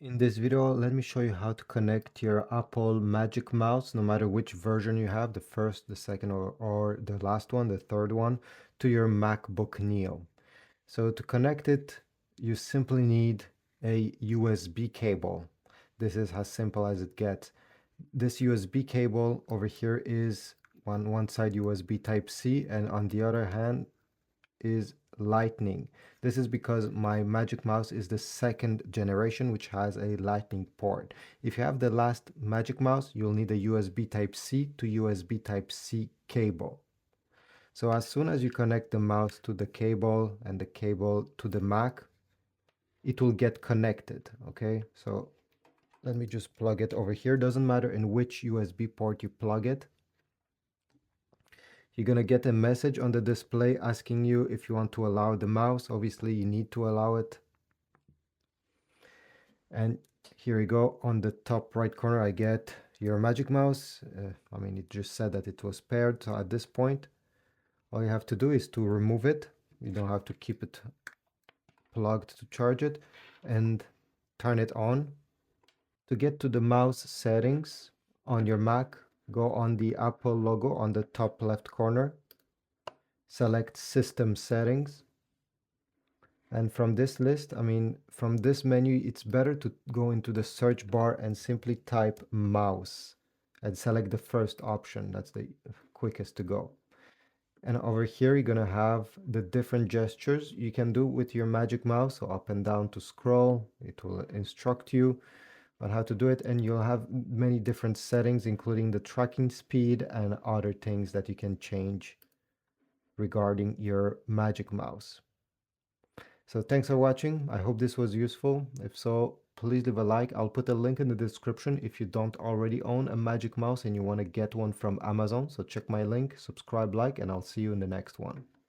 In this video, let me show you how to connect your Apple Magic Mouse, no matter which version you have, the first, the second, or the last one, the third one, to your MacBook Neo. So to connect it, you simply need a USB cable. This is as simple as it gets. This USB cable over here is on one side USB Type-C, and on the other hand is lightning. This is because my Magic Mouse is the second generation, which has a lightning port. If you have the last Magic Mouse, you'll need a USB Type-C to USB Type-C cable. So as soon as you connect the mouse to the cable and the cable to the Mac, it will get connected. Okay, so let me just plug it over here. Doesn't matter in which USB port you plug it. You're going to get a message on the display asking you if you want to allow the mouse. Obviously, you need to allow it. And here we go. On the top right corner, I get your Magic Mouse. It just said that it was paired. So at this point, all you have to do is to remove it. You don't have to keep it plugged to charge it, and turn it on. To get to the mouse settings on your Mac, go on the Apple logo on the top left corner, select System Settings, and from this list, from this menu, it's better to go into the search bar and simply type mouse and select the first option. That's the quickest to go. And over here, you're gonna have the different gestures you can do with your Magic Mouse. So up and down to scroll, it will instruct you on how to do it, and you'll have many different settings, including the tracking speed and other things that you can change regarding your Magic Mouse. So thanks for watching. I hope this was useful. If so, please leave a like. I'll put a link in the description if you don't already own a Magic Mouse and you want to get one from Amazon. So check my link, subscribe, like, and I'll see you in the next one.